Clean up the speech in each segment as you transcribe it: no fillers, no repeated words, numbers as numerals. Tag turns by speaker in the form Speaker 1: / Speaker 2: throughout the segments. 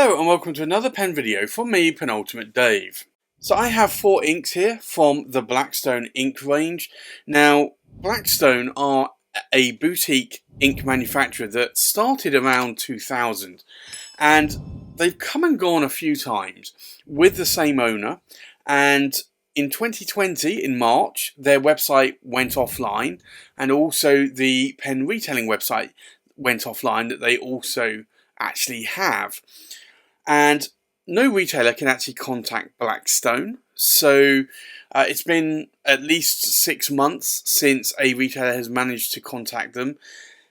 Speaker 1: Hello and welcome to another pen video from me, Penultimate Dave. So I have 4 inks here from the Blackstone ink range. Now, Blackstone are a boutique ink manufacturer that started around 2000, and they've come and gone a few times with the same owner. And in 2020, in March, their website went offline, and also the pen retailing website went offline that they also actually have. And no retailer can actually contact Blackstone. So it's been at least 6 months since a retailer has managed to contact them.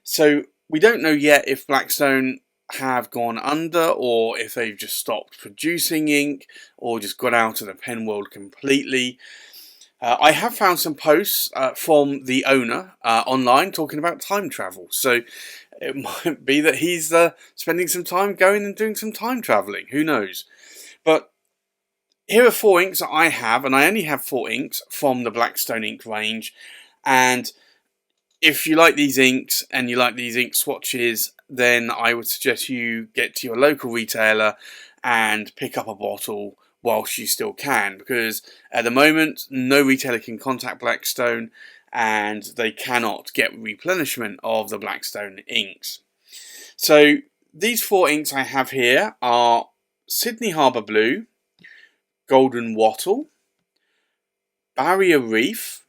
Speaker 1: So we don't know yet if Blackstone have gone under, or if they've just stopped producing ink, or just got out of the pen world completely. I have found some posts from the owner online talking about time travel, so it might be that he's spending some time going and doing some time travelling, who knows. But here are 4 inks that I have, and I only have 4 inks from the Blackstone ink range. And if you like these inks and you like these ink swatches, then I would suggest you get to your local retailer and pick up a bottle whilst you still can, because at the moment no retailer can contact Blackstone and they cannot get replenishment of the Blackstone inks. So these 4 inks I have here are Sydney Harbour Blue, Golden Wattle, Barrier Reef,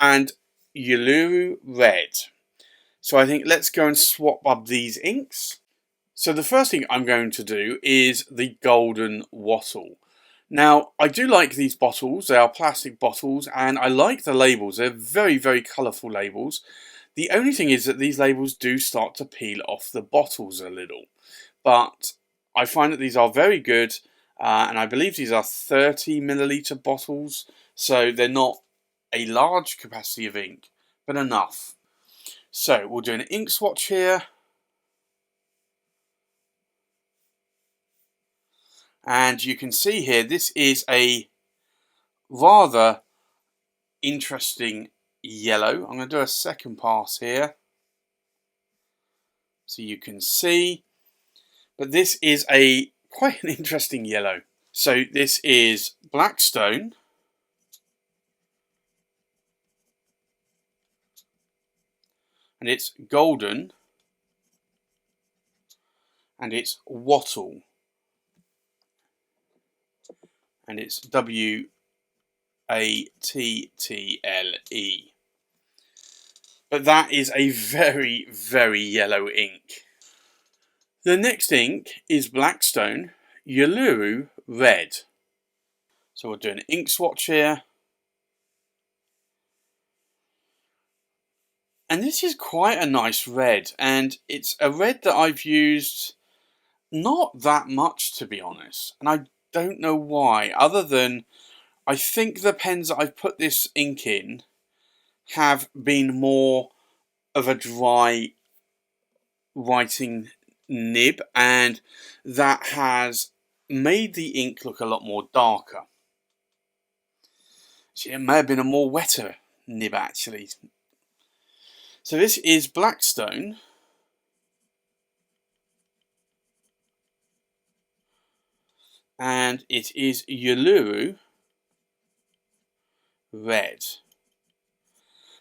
Speaker 1: and Uluru Red. So I think let's go and swap up these inks. So the first thing I'm going to do is the Golden Wattle. Now, I do like these bottles. They are plastic bottles, and I like the labels. They're very, very colourful labels. The only thing is that these labels do start to peel off the bottles a little. But I find that these are very good, and I believe these are 30ml bottles. So they're not a large capacity of ink, but enough. So we'll do an ink swatch here. And you can see here, this is a rather interesting yellow. I'm going to do a second pass here so you can see. But this is quite an interesting yellow. So this is Blackstone. And it's golden. And it's Wattle. And it's Wattle. But that is a very, very yellow ink. The next ink is Blackstone Uluru Red. So we'll do an ink swatch here. And this is quite a nice red, and it's a red that I've used not that much, to be honest. And I don't know why, other than I think the pens that I've put this ink in have been more of a dry writing nib, and that has made the ink look a lot more darker. So it may have been a more wetter nib, actually. So this is Blackstone. And it is Uluru Red.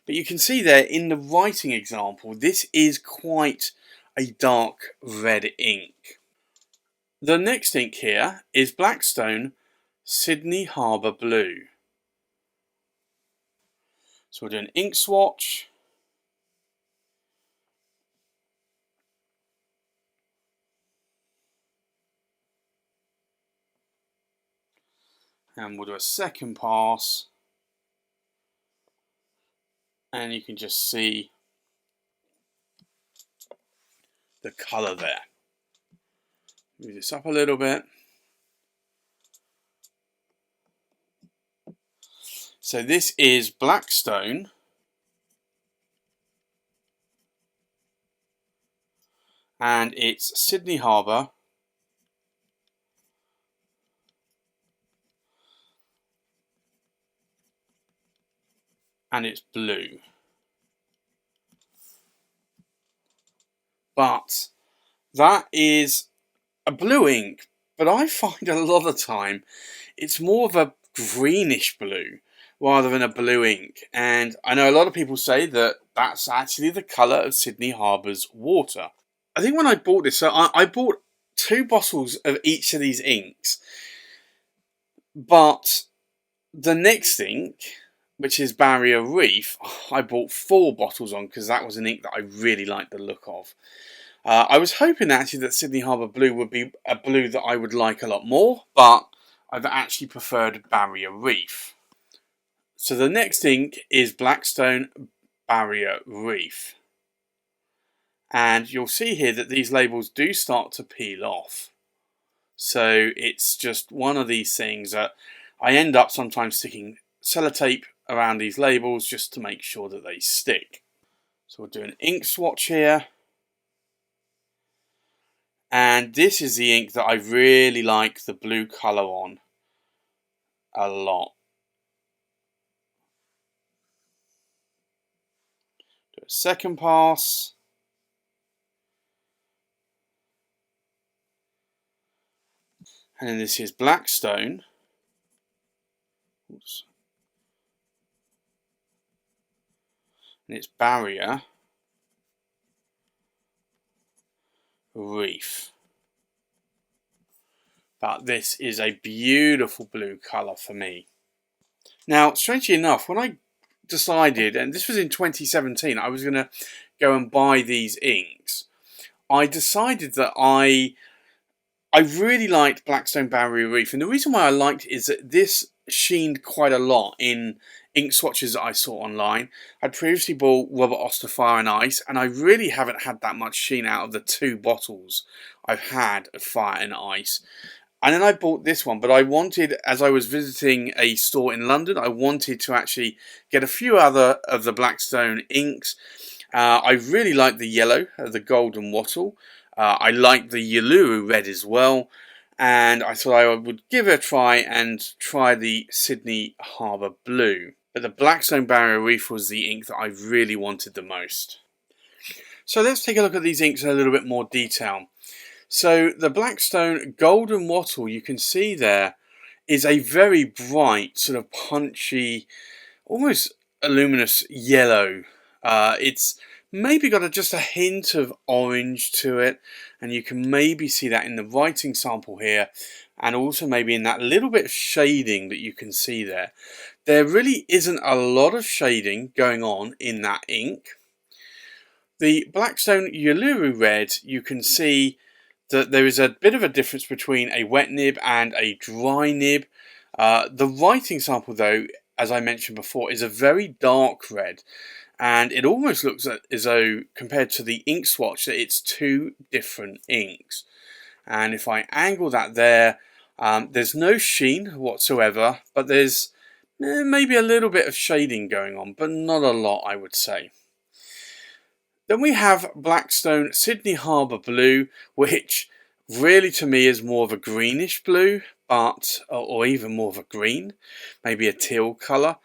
Speaker 1: But you can see there in the writing example, this is quite a dark red ink. The next ink here is Blackstone Sydney Harbour Blue. So we'll do an ink swatch. And we'll do a second pass. And you can just see the colour there. Move this up a little bit. So this is Blackstone and it's Sydney Harbour and it's blue. But that is a blue ink, but I find a lot of the time it's more of a greenish blue rather than a blue ink. And I know a lot of people say that that's actually the colour of Sydney Harbour's water. I think when I bought this, so I bought 2 bottles of each of these inks, but the next ink, which is Barrier Reef, I bought 4 bottles on because that was an ink that I really liked the look of. I was hoping actually that Sydney Harbour Blue would be a blue that I would like a lot more, but I've actually preferred Barrier Reef. So the next ink is Blackstone Barrier Reef. And you'll see here that these labels do start to peel off. So it's just one of these things that I end up sometimes sticking sellotape around these labels just to make sure that they stick. So we'll do an ink swatch here. And this is the ink that I really like the blue colour on a lot. Do a second pass. And then this is Blackstone. Oops. And it's Barrier Reef. But this is a beautiful blue colour for me. Now, strangely enough, when I decided, and this was in 2017, I was going to go and buy these inks, I decided that I really liked Blackstone Barrier Reef, and the reason why I liked it is that this sheened quite a lot in ink swatches that I saw online. I'd previously bought Robert Oster Fire and Ice, and I really haven't had that much sheen out of the 2 bottles I've had of Fire and Ice. And then I bought this one, but I wanted, as I was visiting a store in London, I wanted to actually get a few other of the Blackstone inks. I really like the yellow, the golden wattle. I like the Uluru Red as well. And I thought I would give it a try and try the Sydney Harbour Blue. But the Blackstone Barrier Reef was the ink that I really wanted the most. So let's take a look at these inks in a little bit more detail. So the Blackstone Golden Wattle, you can see there, is a very bright, sort of punchy, almost luminous yellow. It's maybe got just a hint of orange to it, and you can maybe see that in the writing sample here, and also maybe in that little bit of shading that you can see there. There really isn't a lot of shading going on in that ink. The Blackstone Uluru Red, you can see that there is a bit of a difference between a wet nib and a dry nib. The writing sample, though, as I mentioned before, is a very dark red, and it almost looks as though, compared to the ink swatch, that it's 2 different inks. And if I angle that there, there's no sheen whatsoever, but there's maybe a little bit of shading going on, but not a lot, I would say. Then we have Blackstone Sydney Harbour Blue, which really to me is more of a greenish blue, or even more of a green, maybe a teal colour.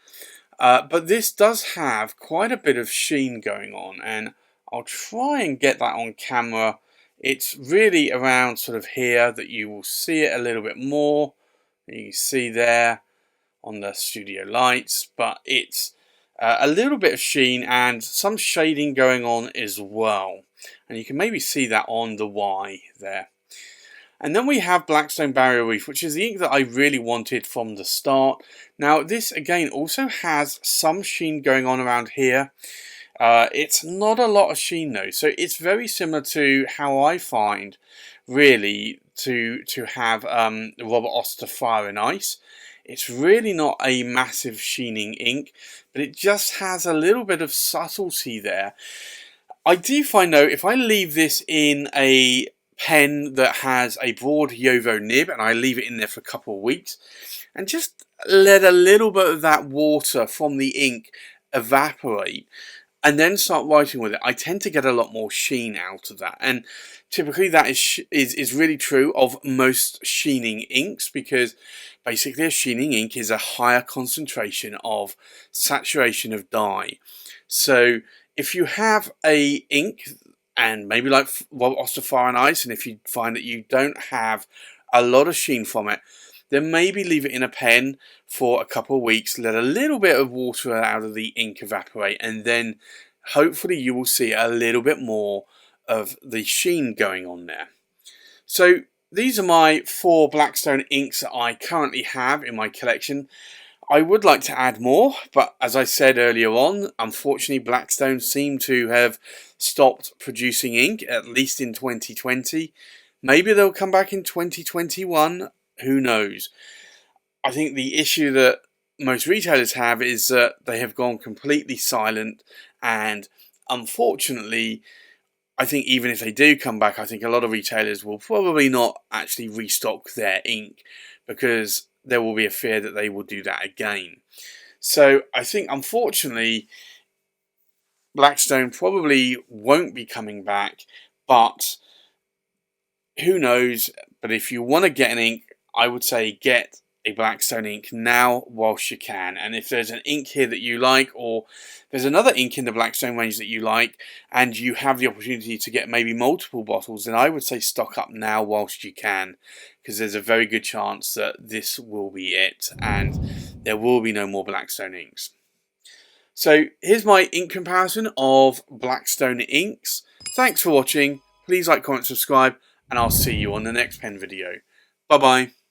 Speaker 1: But this does have quite a bit of sheen going on, and I'll try and get that on camera. It's really around sort of here that you will see it a little bit more. You can see there on the studio lights, but it's a little bit of sheen and some shading going on as well, and you can maybe see that on the Y there. And then we have Blackstone Barrier Reef, which is the ink that I really wanted from the start. Now this again also has some sheen going on around here. It's not a lot of sheen though, so it's very similar to how I find really to have Robert Oster Fire and Ice. It's really not a massive sheening ink, but it just has a little bit of subtlety there. I do find though, if I leave this in a pen that has a broad Yovo nib and I leave it in there for a couple of weeks and just let a little bit of that water from the ink evaporate and then start writing with it, I tend to get a lot more sheen out of that. And typically that is really true of most sheening inks, because basically a sheening ink is a higher concentration of saturation of dye. So if you have a ink and maybe like Oster Fire and Ice, and if you find that you don't have a lot of sheen from it, then maybe leave it in a pen for a couple of weeks, let a little bit of water out of the ink evaporate, and then hopefully you will see a little bit more of the sheen going on there. So these are my 4 Blackstone inks that I currently have in my collection. I would like to add more, but as I said earlier on, unfortunately Blackstone seem to have stopped producing ink, at least in 2020. Maybe they'll come back in 2021, who knows. I think the issue that most retailers have is that they have gone completely silent, and unfortunately I think even if they do come back, I think a lot of retailers will probably not actually restock their ink, because there will be a fear that they will do that again. So I think unfortunately Blackstone probably won't be coming back, but who knows. But if you want to get an ink, I would say get a Blackstone ink now whilst you can. And if there's an ink here that you like, or there's another ink in the Blackstone range that you like, and you have the opportunity to get maybe multiple bottles, then I would say stock up now whilst you can, because there's a very good chance that this will be it and there will be no more Blackstone inks. So here's my ink comparison of Blackstone inks. Thanks for watching. Please like, comment, subscribe, and I'll see you on the next pen video. Bye bye.